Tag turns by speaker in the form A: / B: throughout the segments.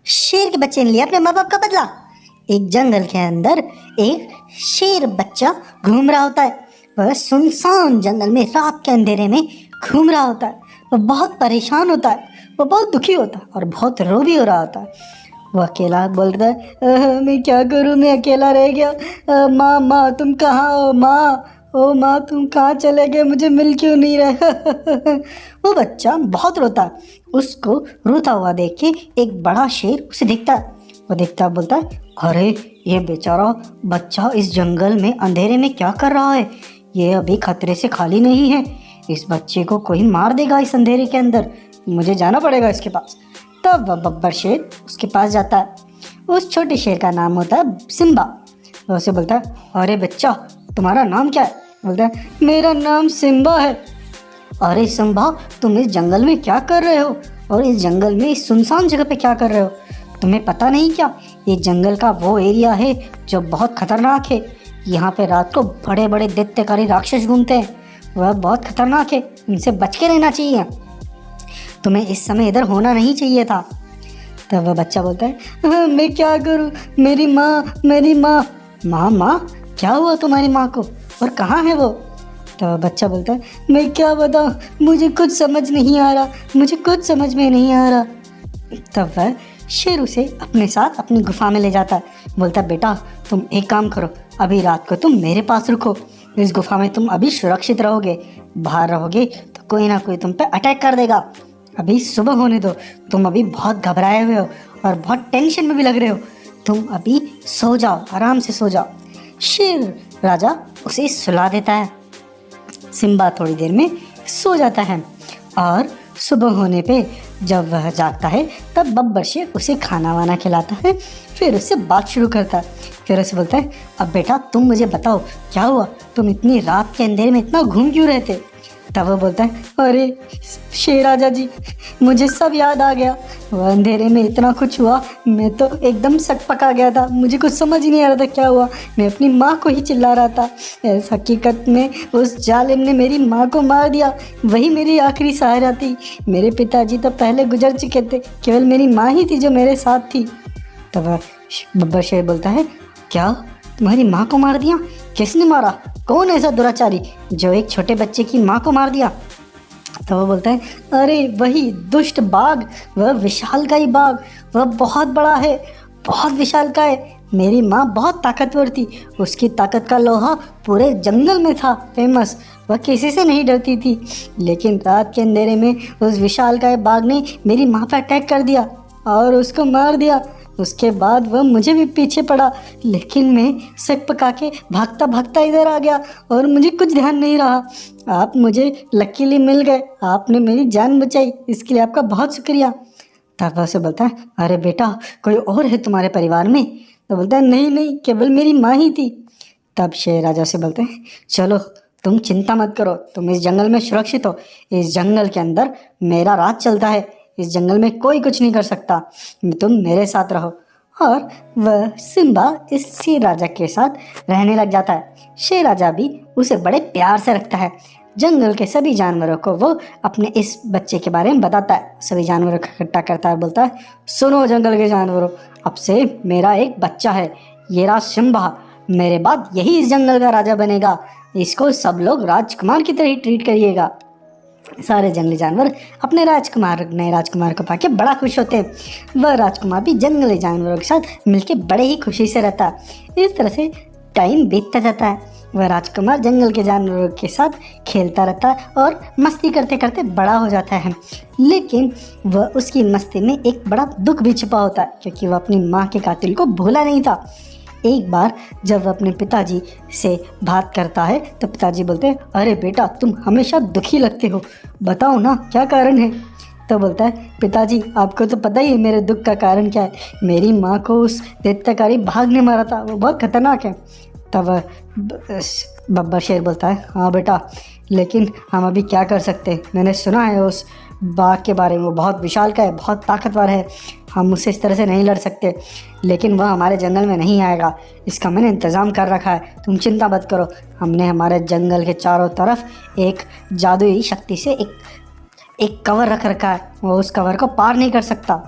A: शेर के बच्चे ने लिया अपने माँ बाप का बदला। एक जंगल के अंदर एक शेर बच्चा घूम रहा होता है। वह सुनसान जंगल में रात के अंधेरे में घूम रहा होता है। वह बहुत परेशान होता है, वह बहुत दुखी होता है और बहुत रो भी हो रहा होता है। वह अकेला बोलता है, मैं क्या करूँ, मैं अकेला रह गया। माँ माँ तुम कहाँ हो माँ? ओ माँ तुम कहाँ चले गए, मुझे मिल क्यों नहीं रहे? वो बच्चा बहुत रोता है। उसको रोता हुआ देख के एक बड़ा शेर उसे देखता है। वो देखता बोलता है, अरे ये बेचारा बच्चा इस जंगल में अंधेरे में क्या कर रहा है? ये अभी खतरे से खाली नहीं है। इस बच्चे को कोई मार देगा इस अंधेरे के अंदर, मुझे जाना पड़ेगा इसके पास। तब वह बब्बर शेर उसके पास जाता है। उस छोटे शेर का नाम होता है सिम्बा। वह उसे बोलता है, अरे बच्चा तुम्हारा नाम क्या है? बोलता है, मेरा नाम सिम्बा है। अरे सिम्बा तुम इस जंगल में क्या कर रहे हो, और इस जंगल में इस सुनसान जगह पे क्या कर रहे हो? तुम्हें पता नहीं क्या, ये जंगल का वो एरिया है जो बहुत खतरनाक है। यहाँ पे रात को बड़े बड़े दैत्यकारी राक्षस घूमते हैं, वह बहुत खतरनाक है, इनसे बच के रहना चाहिए। तुम्हें इस समय इधर होना नहीं चाहिए था। तब वह बच्चा बोलता है, मैं क्या करूँ, मेरी माँ। माँ माँ क्या हुआ तुम्हारी माँ को, और कहाँ है वो? तो वह बच्चा बोलता है, मैं क्या बताऊँ, मुझे कुछ समझ नहीं आ रहा, मुझे कुछ समझ में नहीं आ रहा। तब वह शेर उसे अपने साथ अपनी गुफा में ले जाता है। बोलता है, बेटा तुम एक काम करो, अभी रात को तुम मेरे पास रुको। इस गुफा में तुम अभी सुरक्षित रहोगे, बाहर रहोगे तो कोई ना कोई तुम पे अटैक कर देगा। अभी सुबह होने दो, तुम अभी बहुत घबराए हुए हो और बहुत टेंशन में भी लग रहे हो। तुम अभी सो जाओ, आराम से सो जाओ। शेर राजा उसे सुला देता है। सिम्बा थोड़ी देर में सो जाता है और सुबह होने पे जब वह जागता है तब बब्बर शेर उसे खाना वाना खिलाता है। फिर उससे बात शुरू करता है। फिर उसे बोलता है, अब बेटा तुम मुझे बताओ क्या हुआ, तुम इतनी रात के अंधेरे में इतना घूम क्यों रहे थे? तब वो बोलता है, अरे शेर राजा जी, मुझे सब याद आ गया। वह अंधेरे में इतना कुछ हुआ, मैं तो एकदम सकपका गया था, मुझे कुछ समझ ही नहीं आ रहा था क्या हुआ। मैं अपनी माँ को ही चिल्ला रहा था। हकीकत में उस जालिम ने मेरी माँ को मार दिया, वही मेरी आखिरी सहारा थी। मेरे पिताजी तो पहले गुजर चुके थे, केवल मेरी माँ ही थी जो मेरे साथ थी। तब बब्बर शेर बोलता है, क्या तुम्हारी माँ को मार दिया? किसने मारा? कौन ऐसा दुराचारी जो एक छोटे बच्चे की माँ को मार दिया? तो वो बोलता है, अरे वही दुष्ट बाघ, वह विशालकाय बाघ, वह बहुत बड़ा है, बहुत विशालकाय। मेरी माँ बहुत ताकतवर थी, उसकी ताकत का लोहा पूरे जंगल में था फेमस। वह किसी से नहीं डरती थी, लेकिन रात के अंधेरे में उस विशालकाय बाघ ने मेरी माँ पर अटैक कर दिया और उसको मार दिया। उसके बाद वह मुझे भी पीछे पड़ा, लेकिन मैं सक पका के भागता भागता इधर आ गया और मुझे कुछ ध्यान नहीं रहा। आप मुझे लकीली मिल गए, आपने मेरी जान बचाई, इसके लिए आपका बहुत शुक्रिया। तब वह से बोलता है, अरे बेटा कोई और है तुम्हारे परिवार में? तो बोलता है, नहीं नहीं, केवल मेरी माँ ही थी। तब शेर राजा से बोलते हैं, चलो तुम चिंता मत करो, तुम इस जंगल में सुरक्षित हो। इस जंगल के अंदर मेरा राज चलता है, इस जंगल में कोई कुछ नहीं कर सकता, तुम मेरे साथ रहो। और वह सिम्बा इस शेर राजा के साथ रहने लग जाता है। शेर राजा भी उसे बड़े प्यार से रखता है। जंगल के सभी जानवरों को वो अपने इस बच्चे के बारे में बताता है। सभी जानवरों को इकट्ठा करता है, बोलता है, सुनो जंगल के जानवरों, अब से मेरा एक बच्चा है, ये रहा सिम्बा। मेरे बाद यही इस जंगल का राजा बनेगा, इसको सब लोग राजकुमार की तरह ही ट्रीट करिएगा। सारे जंगली जानवर अपने नए राजकुमार को पाके बड़ा खुश होते हैं। वह राजकुमार भी जंगली जानवरों के साथ मिलके बड़े ही खुशी से रहता है। इस तरह से टाइम बीतता जाता है। वह राजकुमार जंगल के जानवरों के साथ खेलता रहता है और मस्ती करते करते बड़ा हो जाता है। लेकिन वह उसकी मस्ती में एक बड़ा दुख भी छुपा होता है, क्योंकि वह अपनी माँ के कातिल को भूला नहीं था। एक बार जब वह अपने पिताजी से बात करता है तो पिताजी बोलते हैं, अरे बेटा तुम हमेशा दुखी लगते हो, बताओ ना क्या कारण है? तो बोलता है, पिताजी आपको तो पता ही है मेरे दुख का कारण क्या है। मेरी माँ को उस दैत्यकारी बाघ ने मारा था, वो बहुत खतरनाक है। तब बब्बर शेर बोलता है, हाँ बेटा, लेकिन हम अभी क्या कर सकते हैं? मैंने सुना है उस बाघ के बारे में, वो बहुत विशालकाय है, बहुत ताकतवर है, हम उससे इस तरह से नहीं लड़ सकते। लेकिन वह हमारे जंगल में नहीं आएगा, इसका मैंने इंतज़ाम कर रखा है, तुम चिंता मत करो। हमने हमारे जंगल के चारों तरफ एक जादुई शक्ति से एक कवर रख रखा है, वो उस कवर को पार नहीं कर सकता।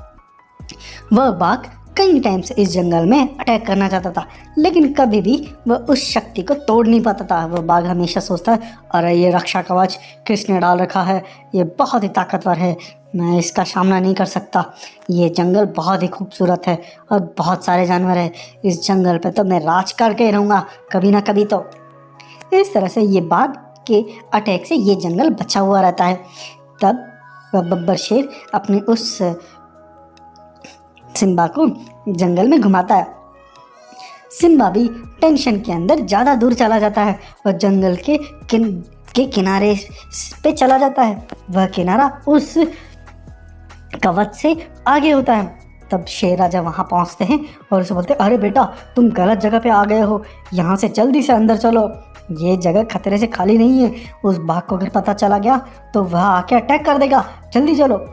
A: वह बाघ कई टाइम से इस जंगल में अटैक करना चाहता था, लेकिन कभी भी वह उस शक्ति को तोड़ नहीं पाता था। वह बाघ हमेशा सोचता है, अरे ये रक्षा कवच किसने डाल रखा है, ये बहुत ही ताकतवर है, मैं इसका सामना नहीं कर सकता। ये जंगल बहुत ही खूबसूरत है और बहुत सारे जानवर हैं, इस जंगल पे तो मैं राज करके ही रहूँगा कभी ना कभी तो। इस तरह से ये बाघ के अटैक से ये जंगल बचा हुआ रहता है। तब वह बब्बर शेर अपने उस सिम्बा को जंगल में घुमाता है। सिम्बा भी टेंशन के अंदर ज़्यादा दूर चला जाता है और जंगल के किनारे पे चला जाता है। वह किनारा उस कवच से आगे होता है। तब शेर राजा वहाँ पहुँचते हैं और उसे बोलते हैं, अरे बेटा तुम गलत जगह पे आ गए हो, यहाँ से जल्दी से अंदर चलो, ये जगह खतरे से खाली नहीं है। उस बाघ को अगर पता चला गया तो वह आके अटैक कर देगा, जल्दी चलो।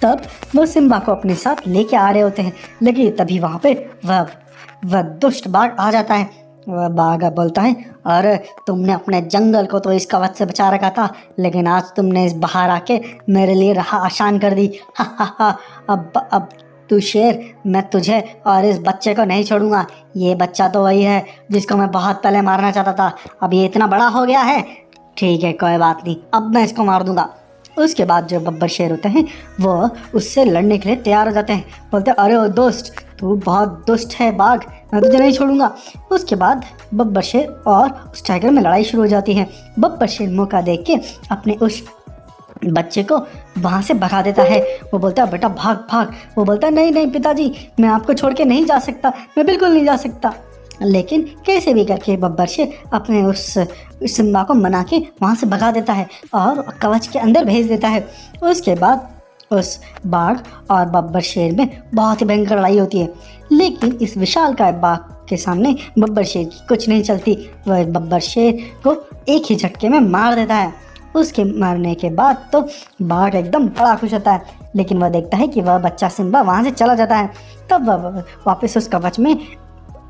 A: तब वो सिम्बा को अपने साथ लेके आ रहे होते हैं, लेकिन तभी वहाँ पे वह दुष्ट बाघ आ जाता है। वह बाघ बोलता है, अरे तुमने अपने जंगल को तो इस कवच से बचा रखा था, लेकिन आज तुमने इस बाहर आके मेरे लिए राह आसान कर दी। हा हा हा, अब तू शेर, मैं तुझे और इस बच्चे को नहीं छोड़ूंगा। ये बच्चा तो वही है जिसको मैं बहुत पहले मारना चाहता था, अब ये इतना बड़ा हो गया है, ठीक है कोई बात नहीं, अब मैं इसको मार दूंगा। उसके बाद जो बब्बर शेर होते हैं वो उससे लड़ने के लिए तैयार हो जाते हैं, बोलते हैं, अरे ओ दोस्त, तू बहुत दुष्ट है बाघ, मैं तुझे नहीं छोड़ूंगा। उसके बाद बब्बर शेर और उस टाइगर में लड़ाई शुरू हो जाती है। बब्बर शेर मौका देख के अपने उस बच्चे को वहाँ से भगा देता है। वो बोलता है, बेटा भाग भाग। वो बोलता है, नहीं नहीं पिताजी, मैं आपको छोड़ के नहीं जा सकता, मैं बिल्कुल नहीं जा सकता। लेकिन कैसे भी करके बब्बर शेर अपने उस सिम्बा को मना के वहाँ से भगा देता है और कवच के अंदर भेज देता है। उसके बाद उस बाघ और बब्बर शेर में बहुत ही भयंकर लड़ाई होती है, लेकिन इस विशालकाय बाघ के सामने बब्बर शेर की कुछ नहीं चलती। वह बब्बर शेर को एक ही झटके में मार देता है। उसके मारने के बाद तो बाघ एकदम बड़ा खुश होता है, लेकिन वह देखता है कि वह बच्चा सिम्बा वहाँ से चला जाता है। तब वह वापस उस कवच में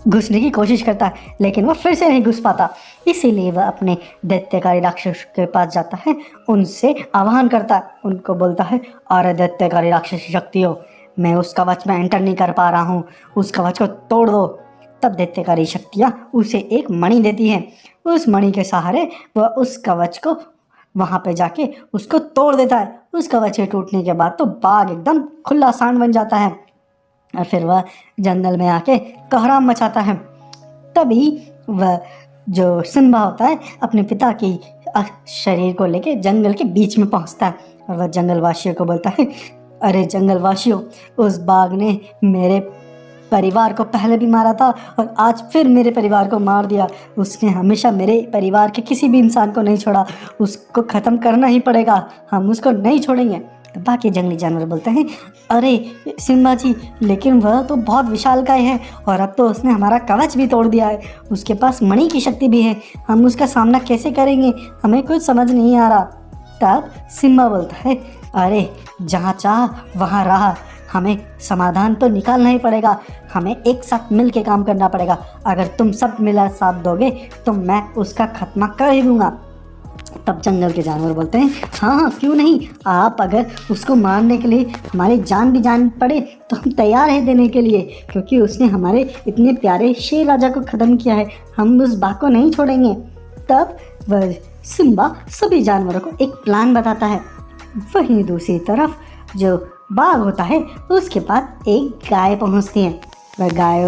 A: घुसने की कोशिश करता है, लेकिन वह फिर से नहीं घुस पाता। इसीलिए वह अपने दैत्यकारी राक्षस के पास जाता है, उनसे आह्वान करता है, उनको बोलता है, अरे दैत्यकारी राक्षसी शक्तियों, मैं उस कवच में एंटर नहीं कर पा रहा हूँ, उस कवच को तोड़ दो। तब दैत्यकारी शक्तियाँ उसे एक मणि देती हैं। उस मणि के सहारे वह उस कवच को वहाँ पे जाके उसको तोड़ देता है। उस कवच के टूटने के बाद तो बाघ एकदम खुला सांड बन जाता है और फिर वह जंगल में आके कोहराम मचाता है। तभी वह जो सिम्बा होता है अपने पिता की शरीर को लेके जंगल के बीच में पहुंचता है और वह जंगल वासियों को बोलता है, अरे जंगल वासियों, उस बाघ ने मेरे परिवार को पहले भी मारा था और आज फिर मेरे परिवार को मार दिया। उसने हमेशा मेरे परिवार के किसी भी इंसान को नहीं छोड़ा, उसको ख़त्म करना ही पड़ेगा, हम उसको नहीं छोड़ेंगे। तो बाकी जंगली जानवर बोलते हैं, अरे सिम्बा जी, लेकिन वह तो बहुत विशालकाय है और अब तो उसने हमारा कवच भी तोड़ दिया है, उसके पास मणि की शक्ति भी है, हम उसका सामना कैसे करेंगे, हमें कुछ समझ नहीं आ रहा। तब सिम्बा बोलता है, अरे जहाँ चाह वहाँ रहा, हमें समाधान तो निकालना ही पड़ेगा, हमें एक साथ मिल के काम करना पड़ेगा। अगर तुम सब मिला साथ दोगे तो मैं उसका खात्मा कर ही दूंगा। तब जंगल के जानवर बोलते हैं, हाँ क्यों नहीं, आप अगर उसको मारने के लिए हमारी जान भी जान पड़े तो हम तैयार हैं देने के लिए, क्योंकि उसने हमारे इतने प्यारे शेर राजा को ख़त्म किया है, हम उस बाघ को नहीं छोड़ेंगे। तब वह सिम्बा सभी जानवरों को एक प्लान बताता है। वहीं दूसरी तरफ जो बाघ होता है उसके पास एक गाय पहुंचती है। वह गाय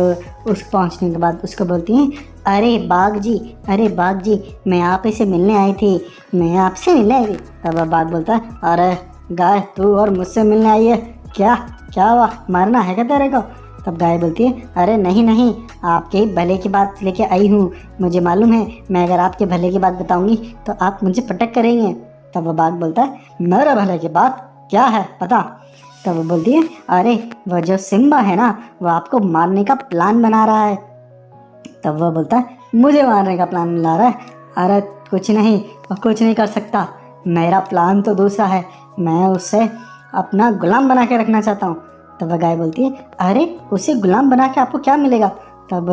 A: उस पहुंचने के बाद उसको बोलती है, अरे बाघ जी, अरे बाघ जी, मैं आप से मिलने आई थी, मैं आपसे मिलने आई थी। तब वह बाघ बोलता है, अरे गाय, तू और मुझसे मिलने आई है, क्या क्या हुआ, मरना है क्या तेरे को? तब गाय बोलती है, अरे नहीं नहीं, आपके भले की बात लेके आई हूँ, मुझे मालूम है मैं अगर आपके भले की बात बताऊँगी तो आप मुझे पटक करेंगे। तब वह बाघ बोलता है, मेरे भले की बात क्या है पता? तब वो बोलती है, अरे वह जो सिम्बा है ना, वह आपको मारने का प्लान बना रहा है। तब वह बोलता है, मुझे मारने का प्लान बना रहा है? अरे कुछ नहीं, वह कुछ नहीं कर सकता, मेरा प्लान तो दूसरा है, मैं उसे अपना गुलाम बना के रखना चाहता हूँ। तब वह गाय बोलती है, अरे उसे गुलाम बना के आपको क्या मिलेगा? तब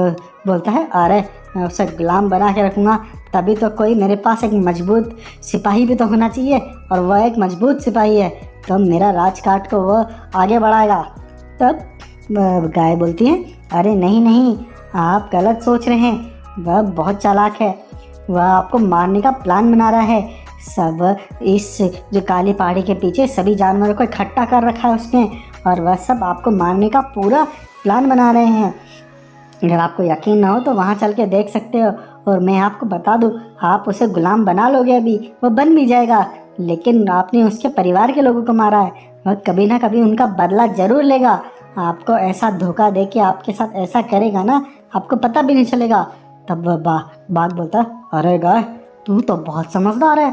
A: बोलता है, अरे मैं उसे गुलाम बना के रखूँगा तभी तो कोई मेरे पास एक मजबूत सिपाही भी तो होना चाहिए, और वह एक मजबूत सिपाही है तो मेरा राज काट को वह आगे बढ़ाएगा। तब गाय बोलती है, अरे नहीं नहीं, आप गलत सोच रहे हैं, वह बहुत चालाक है, वह आपको मारने का प्लान बना रहा है। सब इस जो काली पहाड़ी के पीछे सभी जानवरों को इकट्ठा कर रखा है उसने, और वह सब आपको मारने का पूरा प्लान बना रहे हैं। अगर आपको यकीन ना हो तो वहाँ चल के देख सकते हो, और मैं आपको बता दूँ, आप उसे गुलाम बना लोगे, अभी वो बन भी जाएगा, लेकिन आपने उसके परिवार के लोगों को मारा है, वह कभी ना कभी उनका बदला जरूर लेगा। आपको ऐसा धोखा दे के आपके साथ ऐसा करेगा ना, आपको पता भी नहीं चलेगा। तब वह बाघ बोलता, अरे गाय, तू तो बहुत समझदार है,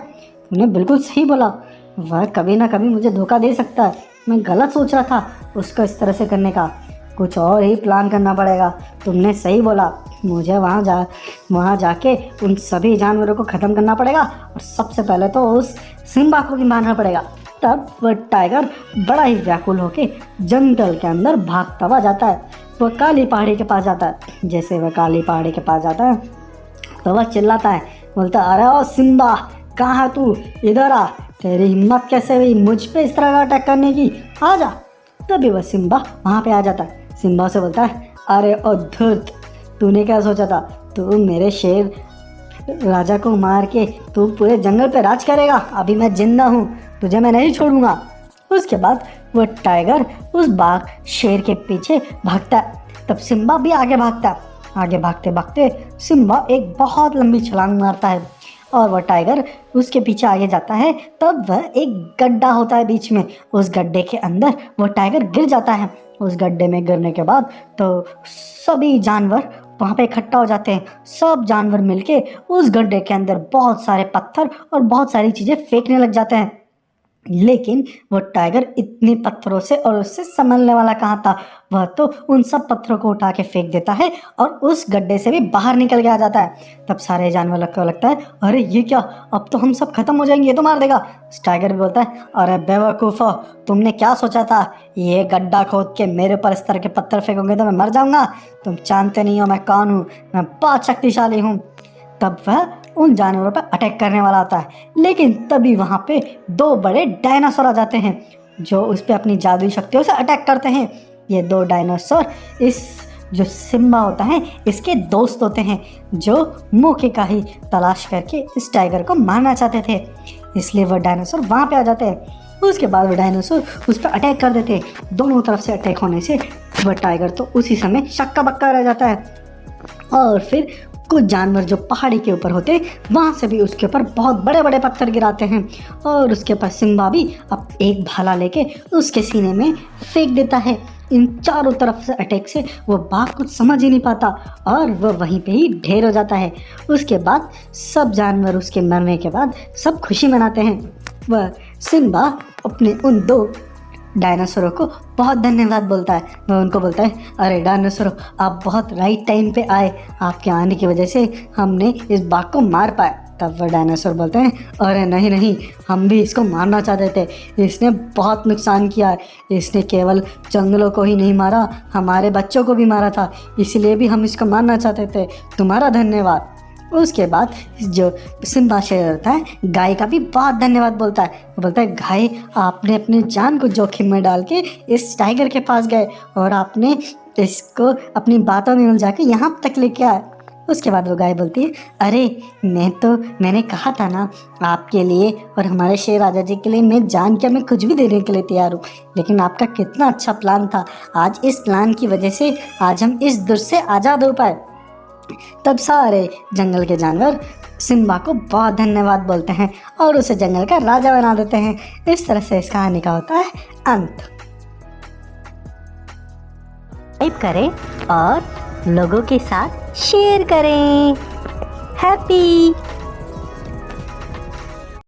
A: तूने बिल्कुल सही बोला, वह कभी ना कभी मुझे धोखा दे सकता है। मैं गलत सोच रहा था उसको इस तरह से करने का, कुछ और ही प्लान करना पड़ेगा। तुमने सही बोला, मुझे वहाँ जाके उन सभी जानवरों को ख़त्म करना पड़ेगा, और सबसे पहले तो उस सिम्बा को भी मारना पड़ेगा। तब वह टाइगर बड़ा ही व्याकुल होके जंगल के अंदर भागता हुआ जाता है। वह काली पहाड़ी के पास जाता है। जैसे वह काली पहाड़ी के पास जाता है तो वह चिल्लाता है, बोलता, अरे ओ सिम्बा, कहाँ है तू, इधर आ, तेरी हिम्मत कैसे हुई मुझ पे इस तरह का अटैक करने की, आ जा। तभी वह सिम्बा वहाँ पे आ जाता है। सिम्बा से बोलता है, अरे ओ धूर्त, तूने क्या सोचा था, तू मेरे शेर राजा को मार के तू पूरे जंगल पे राज करेगा? अभी मैं जिंदा हूँ, तुझे मैं नहीं छोड़ूंगा। उसके बाद वह टाइगर उस बाघ शेर के पीछे भागता है। तब सिम्बा भी आगे भागता है। आगे भागते भागते सिम्बा एक बहुत लंबी छलांग मारता है, और वह टाइगर उसके पीछे आगे जाता है। तब वह एक गड्ढा होता है बीच में, उस गड्ढे के अंदर वह टाइगर गिर जाता है। उस गड्ढे में गिरने के बाद तो सभी जानवर वहाँ पे इकट्ठा हो जाते हैं। सब जानवर मिलके उस गड्ढे के अंदर बहुत सारे पत्थर और बहुत सारी चीज़ें फेंकने लग जाते हैं, लेकिन वो टाइगर इतने पत्थरों से और उससे संभलने वाला कहाँ था। वह तो उन सब पत्थरों को उठा के फेंक देता है और उस गड्ढे से भी बाहर निकल के आ जाता है। तब सारे जानवर को लगता है, अरे ये क्या, अब तो हम सब खत्म हो जाएंगे, ये तो मार देगा। टाइगर भी बोलता है, अरे बेवकूफ़ो, तुमने क्या सोचा था, ये गड्ढा खोद के मेरे ऊपर इस तरह के पत्थर फेंकोगे तो मैं मर जाऊंगा? तुम जानते नहीं हो मैं कौन हूँ, मैं बहुत शक्तिशाली हूँ। तब वह उन जानवरों पर अटैक करने वाला होता है, लेकिन तभी वहाँ पे दो बड़े डायनासोर आ जाते हैं जो उस पर अपनी जादुई शक्तियों से अटैक करते हैं। ये दो डायनासोर इस जो सिम्बा होता है इसके दोस्त होते हैं, जो मौके का ही तलाश करके इस टाइगर को मारना चाहते थे, इसलिए वह डायनासोर वहाँ पे आ जाते हैं। उसके बाद वह डायनासोर उस पर अटैक कर देते हैं। दोनों तरफ से अटैक होने से वह टाइगर तो उसी समय शक्का बक्का रह जाता है, और फिर कुछ जानवर जो पहाड़ी के ऊपर होते वहाँ से भी उसके ऊपर बहुत बड़े बड़े पत्थर गिराते हैं, और उसके ऊपर सिम्बा भी अब एक भाला लेके उसके सीने में फेंक देता है। इन चारों तरफ से अटैक से वो बाघ कुछ समझ ही नहीं पाता और वह वहीं पे ही ढेर हो जाता है। उसके बाद सब जानवर उसके मरने के बाद सब खुशी मनाते हैं। वह सिम्बा अपने उन दो डायनासोरों को बहुत धन्यवाद बोलता है। वह उनको बोलता है, अरे डायनासोरों, आप बहुत राइट टाइम पे आए, आपके आने की वजह से हमने इस बाघ को मार पाए। तब वह डायनासोर बोलते हैं, अरे नहीं नहीं, हम भी इसको मारना चाहते थे, इसने बहुत नुकसान किया है, इसने केवल जंगलों को ही नहीं मारा, हमारे बच्चों को भी मारा था, इसलिए भी हम इसको मारना चाहते थे, तुम्हारा धन्यवाद। उसके बाद जो सिम्बा शेर होता है गाय का भी बहुत धन्यवाद बोलता है। वो बोलता है, गाय, आपने अपनी जान को जोखिम में डाल के इस टाइगर के पास गए और आपने इसको अपनी बातों में उलझा के यहाँ तक लेके आए। उसके बाद वो गाय बोलती है, अरे मैंने कहा था ना, आपके लिए और हमारे शेर राजा जी के लिए मैं जान के मैं कुछ भी देने के लिए तैयार हूँ, लेकिन आपका कितना अच्छा प्लान था, आज इस प्लान की वजह से आज हम इस दुर से आज़ाद हो पाए। तब सारे जंगल के जानवर सिम्बा को बहुत धन्यवाद बोलते हैं और उसे जंगल का राजा बना देते हैं। इस तरह से इस कहानी का होता है अंत।
B: सब्सक्राइब करें और लोगों के साथ शेयर करें। हैप्पी